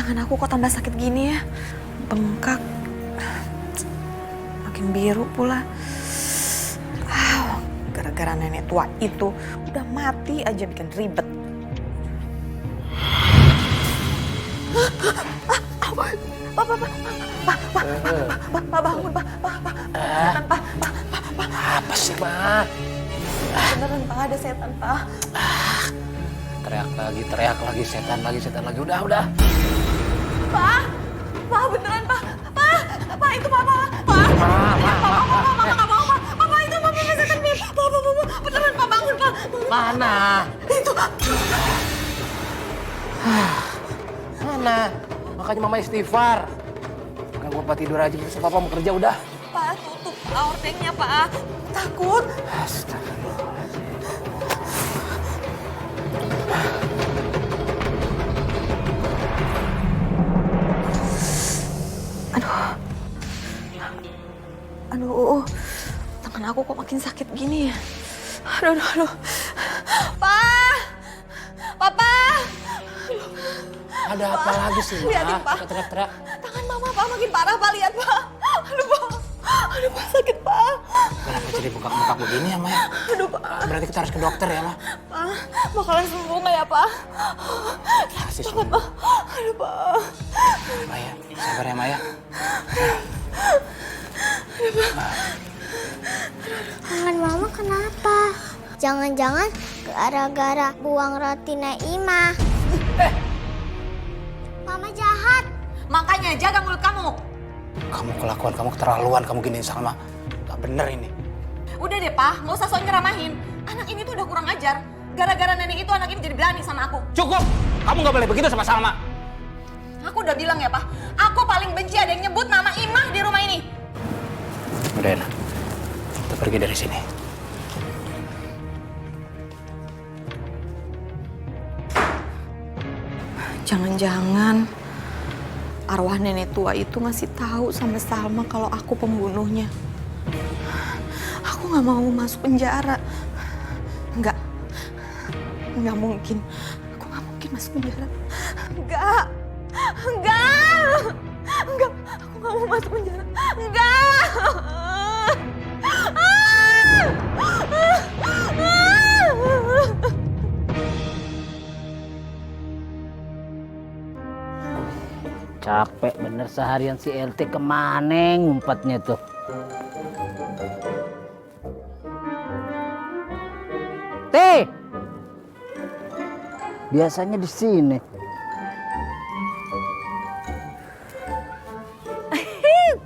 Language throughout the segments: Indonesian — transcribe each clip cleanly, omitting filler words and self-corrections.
Tangan aku kok tambah sakit gini ya? Bengkak. Makin biru pula. Gara-gara nenek tua itu udah mati aja bikin ribet. Pak, bangun, Pak. Setan, Pak. Apa sih, Pak? Beneran, Pak, ada setan, Pak. Teriak lagi, setan lagi. Udah. Pak, beneran, Pak. Pak, itu Papa. Pak, Mama nggak mau, Pak. Papa itu Mama setan, Pak. Beneran, Pak, bangun, Pak. Mana? Itu. Mana? Makanya Mama istighfar. Ganggu Papa tidur aja, terus Papa mau kerja udah. Pak, tutup ordengnya, Pak. Takut. Astagfirullahaladzim. Aduh, tangan aku kok makin sakit gini ya. Aduh. Papa. Ada apa lagi sih, Ma? Lihatin, Pak. Teriak-teriak. Tangan Mama, Pak, makin parah, Pak. Lihat, Pak. Aduh, Pak, sakit, Pak. Kenapa jadi bengkak-bengkak begini ya, Ma? Aduh, Pak. Berarti kita harus ke dokter ya, Ma? Pak, bakalan sembuh nggak ya, Pak? Pasti Banget, sembuh. Pak. Aduh, Pak. Ma ya, sabar ya, Ma ya. Tangan Mama kenapa? Jangan-jangan gara-gara buang roti Naimah. Mama jahat. Makanya jaga mulut kamu. Kamu kelakuan kamu keterlaluan, kamu giniin Salma. Gak bener ini. Udah deh, Pak. Nggak usah sok nyeramahin. Anak ini tuh udah kurang ajar. Gara-gara nenek itu anak ini jadi berani sama aku. Cukup! Kamu gak boleh begitu sama Salma. Aku udah bilang ya, Pak. Aku paling benci ada yang nyebut nama Imah di rumah ini. Udah, Ena. Kita pergi dari sini. Jangan-jangan arwah nenek tua itu ngasih tahu sama Salma kalau aku pembunuhnya. Aku nggak mau masuk penjara. Nggak mungkin. Aku nggak mungkin masuk penjara. Nggak. Aku nggak mau masuk penjara. Nggak. Capek bener seharian si LT kemana ngumpetnya tuh. Teh, biasanya di sini.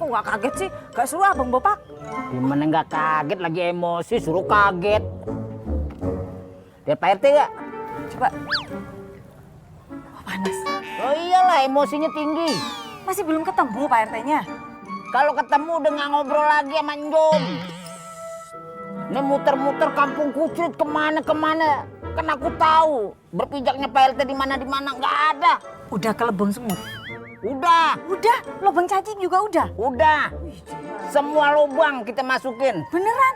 Kok nggak kaget sih? Gak suruh Abang Bopak? Gimana nggak kaget, lagi emosi suruh kaget. Dia Pak RT nggak? Coba. Oh, panas. Oh iyalah, emosinya tinggi. Masih belum ketemu Pak RT-nya? Kalau ketemu udah nggak ngobrol lagi sama Njom. Ini muter-muter kampung Kucrit kemana-kemana. Kan aku tahu berpijaknya Pak RT di mana nggak ada. Udah ke Lebong Semut? Udah. Udah? Lubang cacing juga udah? Udah. Semua lubang kita masukin. Beneran?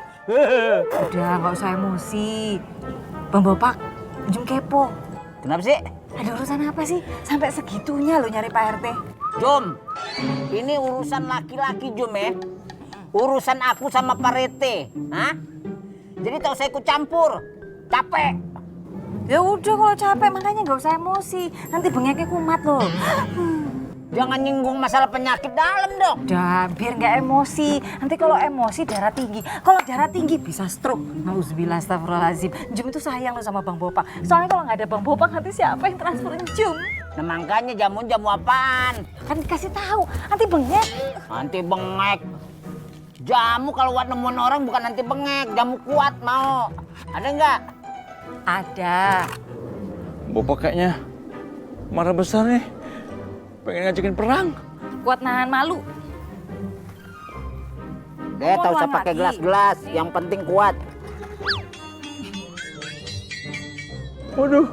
Udah, nggak usah emosi. Bang Bopak, ujung kepo. Kenapa sih? Ada urusan apa sih? Sampai segitunya lo nyari Pak RT? Jom, ini urusan laki-laki Jom ya. Urusan aku sama Pak RT. Hah? Jadi tak usah ikut campur. Capek. Ya udah kalau capek makanya nggak usah emosi. Nanti bengeknya kumat loh. Jangan nyinggung masalah penyakit dalam dong. Udah, biar nggak emosi. Nanti kalau emosi darah tinggi. Kalau darah tinggi bisa stroke. Nauzubillah, astagfirullahaladzim. Jum itu sayang lo sama Bang Bopak. Soalnya kalau nggak ada Bang Bopak nanti siapa yang transferin Jum? Nah makanya jamu apaan? Kan dikasih tahu. Nanti bengek. Nanti bengek. Jamu kalau buat nemuin orang bukan nanti bengek. Jamu kuat mau. Ada nggak? Ada. Bopak kayaknya marah besar nih. Pengen ngajakin perang. Kuat nahan malu. Deh, tak usah Ngomong pakai lagi. gelas-gelas. Yang penting kuat. Waduh,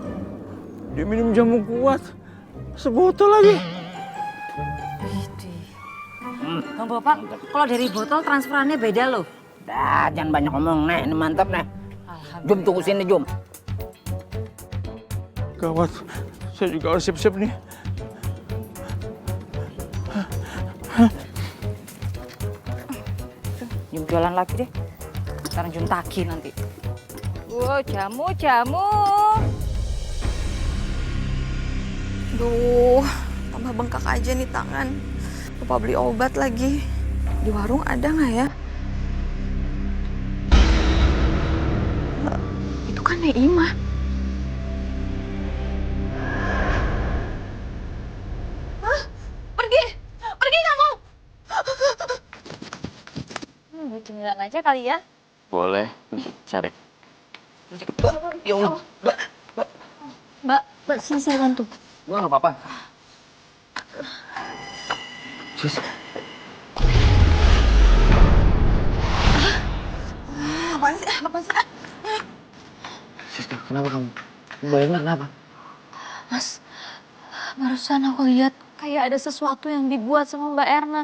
dia minum jamu kuat. Sebotol lagi. Bang Bopak, kalau dari botol transferannya beda loh. Dah, jangan banyak ngomong. Nih, ini mantap nih. Jom, tunggu sini, Jom. Gawat, saya juga harus siap-siap nih. jualan lagi deh. Ntar Jun tagih nanti. Wow, jamu. Duh, tambah bengkak aja nih tangan. Lupa beli obat lagi. Di warung ada nggak ya? Lah, itu kan Neimah. Hah? Pergi kamu! Jalan aja kali ya. Boleh, cari. Ya Allah, Mbak, sini saya bantu. gua nggak apa-apa. Sis, Apaan sih? sis, kenapa kamu? Mbak Erna kenapa? Mas, barusan aku lihat kayak ada sesuatu yang dibuat sama Mbak Erna.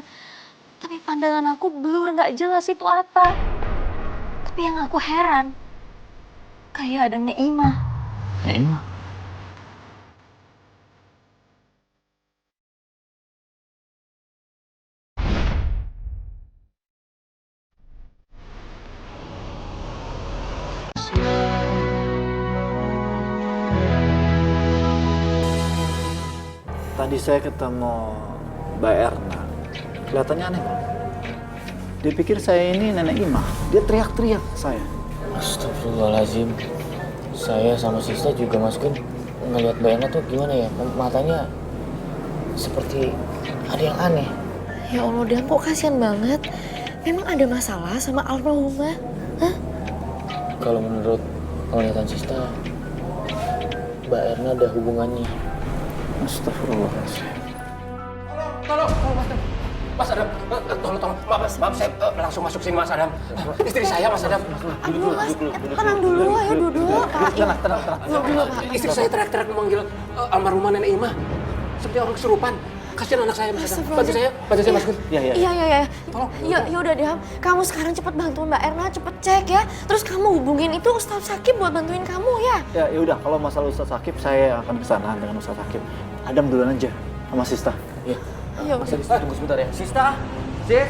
Tapi pandangan aku blur, nggak jelas itu apa. Tapi yang aku heran, kayak ada Neimah. Neimah? Tadi saya ketemu Mbak Erna. Kelihatannya aneh, Bang. Dia pikir saya ini nenek Imah. Dia teriak-teriak ke saya. Astagfirullahaladzim. Saya sama Sista juga masukin ngelihat Mbak Erna tuh gimana ya, matanya seperti ada yang aneh. Ya Allah, Dan, kok kasihan banget. Memang ada masalah sama almarhumah? Hah? Kalau menurut penglihatan Sista, Mbak Erna ada hubungannya. Astagfirullahaladzim. Tolong, Mas Adam. Tolong. Maaf, saya langsung masuk sini, Mas Adam. Istri saya, Mas Adam. Aduh, Mas, tenang dulu, ayo duduk. Pak, Tenang. Istri saya teriak-teriak memanggil almarhumah Nenek Imah. Seperti orang kesurupan. Kasihan anak saya, Mas Adam. Bantu saya masukin. Iya. Ya udah deh, kamu sekarang cepet bantu Mbak Erna, cepet cek ya. Terus kamu hubungin itu Ustadz Sakib buat bantuin kamu ya. Ya udah, kalau masalah Ustadz Sakib, saya akan kesana dengan Ustadz Sakib. Adam duluan aja sama Sista. Iya. Ayo. Mas Sista, tunggu sebentar ya. Sista, Sis.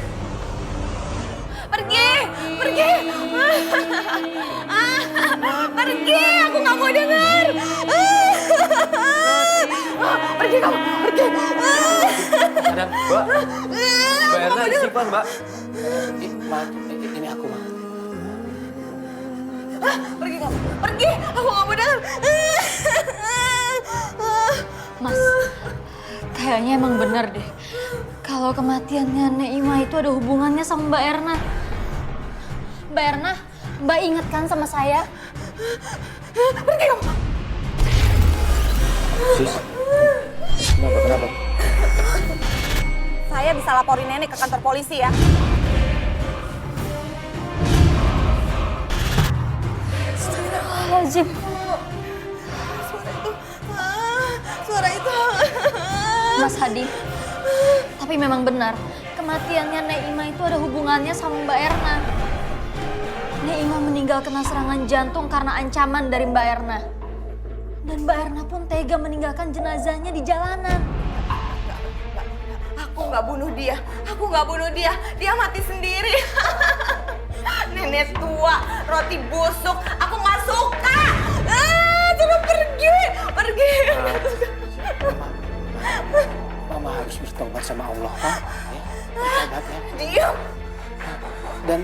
Pergi! Pergi! Aku nggak mau dengar! Pergi kamu! Pergi! Mas Adam, Mbak. Mbak Erna disimpan, Mbak. Ini aku, Mbak. Pergi kamu! Pergi! Aku nggak mau dengar! Mas, kayaknya emang benar deh. Kalau kematiannya Neimah itu ada hubungannya sama Mbak Erna. Mbak Erna, Mbak inget kan sama saya? Pergi kamu! Sis. Kenapa? Saya bisa laporin nenek ke kantor polisi ya. Astagfirullahaladzim. Suara itu. Mas Hadi, tapi memang benar, kematiannya Neimah itu ada hubungannya sama Mbak Erna. Neimah meninggal kena serangan jantung karena ancaman dari Mbak Erna. Dan Mbak Erna pun tega meninggalkan jenazahnya di jalanan. Aku nggak bunuh dia. Dia mati sendiri. Nenek tua, roti busuk. Aku nggak suka. Suruh pergi. Mama harus bertobat sama Allah, Pak. Ya, bertobat ya. Diam. Dan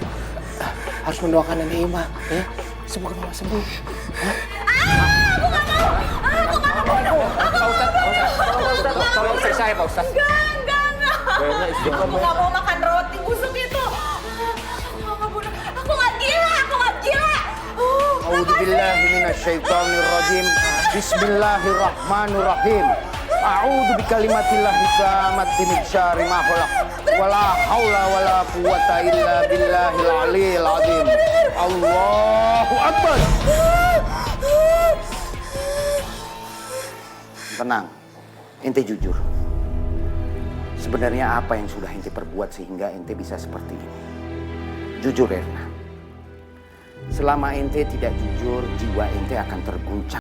harus mendoakan Nenek Imah, ya. Semoga Mama sembuh. Pak Ustadz, tolong istri saya, Pak Ustadz. Enggak. Aku nggak mau makan roti busuk itu. Aku nggak gila. A'udzubillahi minasyaitonirrajim. Bismillahirrahmanirrahim. A'udzu bikalimatillahi tammati min syarri ma khalaq. Wala haula wala quwwata illa billahil aliyil azim. Allahu akbar. Tenang. Ente jujur. Sebenarnya apa yang sudah ente perbuat sehingga ente bisa seperti ini? Jujur, Erna. Selama ente tidak jujur, jiwa ente akan terguncang.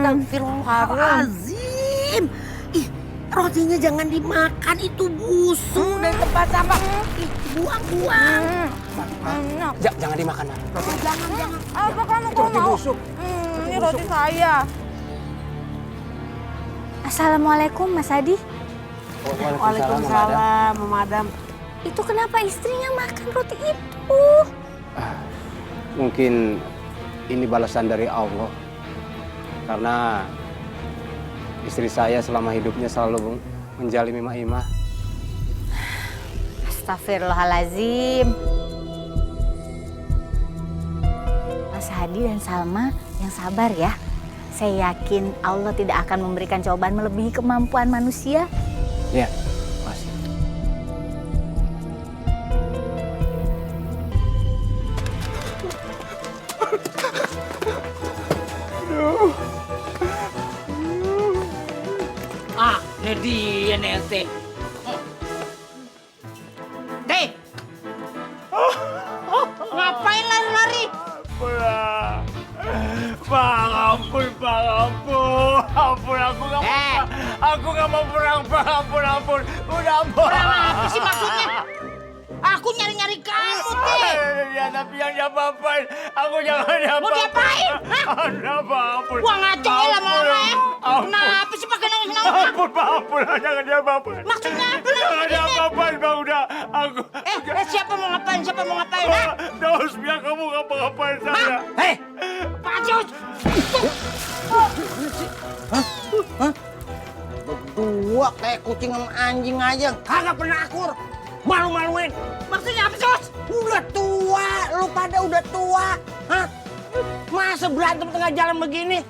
Astagfirullahaladzim. Ih, rotinya jangan dimakan, itu busuk dari tempat sampah. Ih, buang-buang. Jangan dimakan, Mar. Jangan. Apa kamu Itu roti busuk. Ini roti saya. Assalamualaikum Mas Hadi. Waalaikumsalam, Madam. Itu kenapa istrinya makan roti itu? Mungkin ini balasan dari Allah. Karena istri saya selama hidupnya selalu menjalimi Mak Ima. Astagfirullahaladzim. Mas Hadi dan Salma yang sabar ya. Saya yakin Allah tidak akan memberikan cobaan melebihi kemampuan manusia. Ya, makasih. Ah, ini dia nih Teh. Teh. Ngapain lari-lari? Bang, ampun, Bang, ampun. Ampun, aku nggak mau perang, Bang. Ampun. Udah, ampun. Perang apa sih maksudnya? Aku nyari-nyari kamu, Teh. Ya, tapi yang diapa-apain. Aku jangan diapa-apain. Mau diapain? Hah? Kenapa, ampun. Wah, ngaco ya lama-lama ya. Ampun. Kenapa sih pakai nangis-nangis? Ampun, Bang, ampun. Jangan diapa-apain. Maksudnya apa? Jangan diapa-apain, Bang. Udah, aku... Siapa mau ngapain? Siapa mau ngapain? Ha? Daus, biar kamu ngapa-ngapain saya. Hei, Pak Jus! Berdua kayak kucing sama anjing aja, kagak pernah akur. Malu-maluin. Maksudnya apa, Sus? Udah tua, lu pada udah tua. Hah? Masa berantem tengah jalan begini?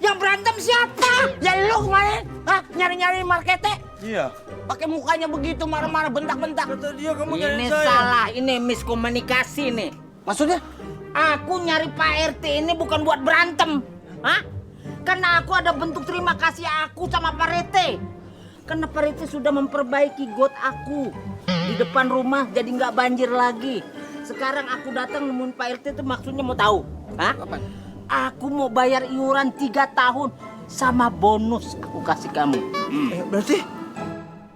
Yang berantem siapa? Ya lu kemarin, hah? Nyari-nyari markete? Iya. Pakai mukanya begitu marah-marah, bentak-bentak. Kata dia kamu Ini nyariin saya. salah, ini miskomunikasi nih. Maksudnya? Aku nyari Pak RT ini bukan buat berantem. Hah? Karena aku ada bentuk terima kasih aku sama Pak RT. Karena Pak RT sudah memperbaiki got aku. Di depan rumah jadi nggak banjir lagi. Sekarang aku datang nemuin Pak RT itu maksudnya mau tahu. Hah? Aku mau bayar iuran 3 tahun sama bonus aku kasih kamu. Berarti?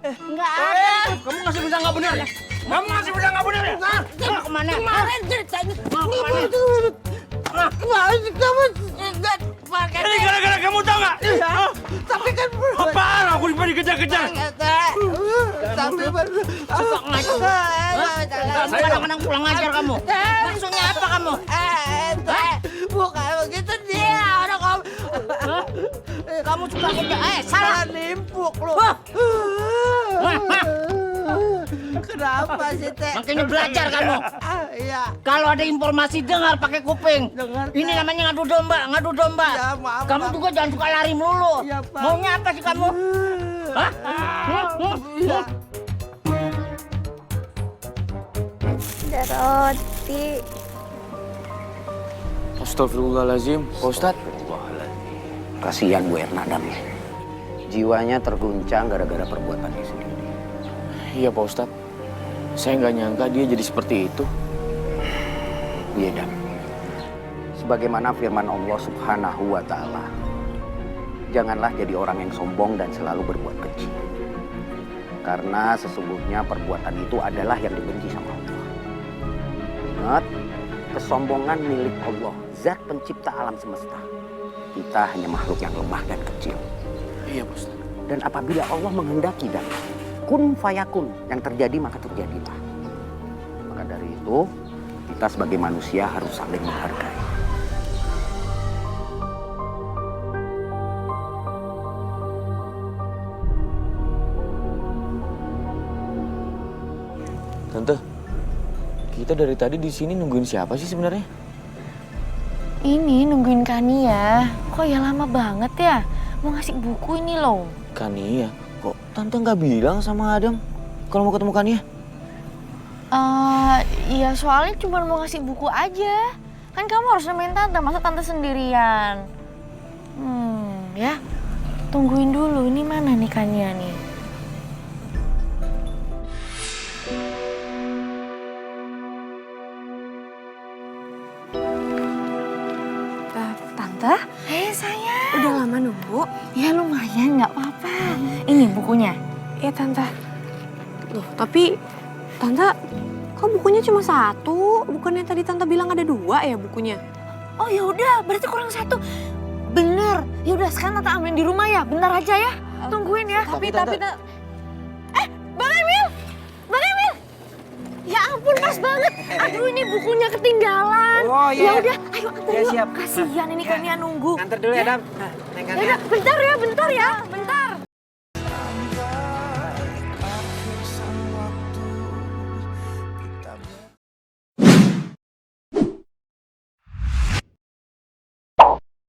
Nggak ada. Kamu ngasih bisa nggak benar ya? Kamu ngasih bisa nggak benar ya? Mau kemana? Kemarin ceritanya. Mau kemana? Ini gara-gara kamu tahu nggak? Tapi kan Apaan? Aku dikejar-kejar. Tapi suka ngaco. Kadang-kadang pulang ngajar kamu. Maksudnya apa kamu? Bukan begitu dia. Orang kamu. Kamu suka kerja. Salah nimpuk lu. Kenapa sih, Teh? Makanya belajar kamu. Iya. Kalau ada informasi dengar pakai kuping. Ini namanya ngadu domba. Ya, maaf, kamu juga jangan suka lari melulu. Ya, maunya apa sih kamu? Hah? Iya. Ada roti. Astagfirullahaladzim, Pak Ustadz. Kasihan Bu Erna Damnya. Jiwanya terguncang gara-gara perbuatannya sendiri. Iya, Pak Ustadz. Saya nggak nyangka dia jadi seperti itu. Iya, Dam. Sebagaimana firman Allah Subhanahu wa Ta'ala, janganlah jadi orang yang sombong dan selalu berbuat kecil. Karena sesungguhnya perbuatan itu adalah yang dibenci sama Allah. Ingat, kesombongan milik Allah, zat pencipta alam semesta. Kita hanya makhluk yang lemah dan kecil. Iya, Pak Ustadz. Dan apabila Allah menghendaki dan kun fayakun, yang terjadi maka terjadilah. Maka dari itu, kita sebagai manusia harus saling menghargai. Tante, kita dari tadi di sini nungguin siapa sih sebenarnya? Ini nungguin Kania. Kok ya lama banget ya? Mau ngasih buku ini loh. Kania, kok Tante nggak bilang sama Adam kalau mau ketemu Kania? Iya soalnya cuma mau ngasih buku aja. Kan kamu harus nemenin Tante, masa Tante sendirian? Ya. Tungguin dulu, ini mana nih Kania nih? Tante? Hei sayang. Udah lama nunggu? Ya lumayan, nggak apa-apa. Ini bukunya. Iya Tante. Loh, tapi Tante, kok bukunya cuma satu? Bukannya tadi Tante bilang ada 2 ya bukunya? Oh ya udah, berarti kurang 1. Bener. Ya udah sekarang Tante ambilin di rumah ya. Bentar aja ya. Tungguin ya. Tapi Bang Emil! Bang Emil! Ya ampun, pas banget. Aduh, ini bukunya ketinggalan. Oh, iya. Ya udah, ayo antar Ya, yuk. siap. Kasihan ini kalian nunggu. Nganter dulu ya, Dam. Ya udah, bentar ya. Bentar.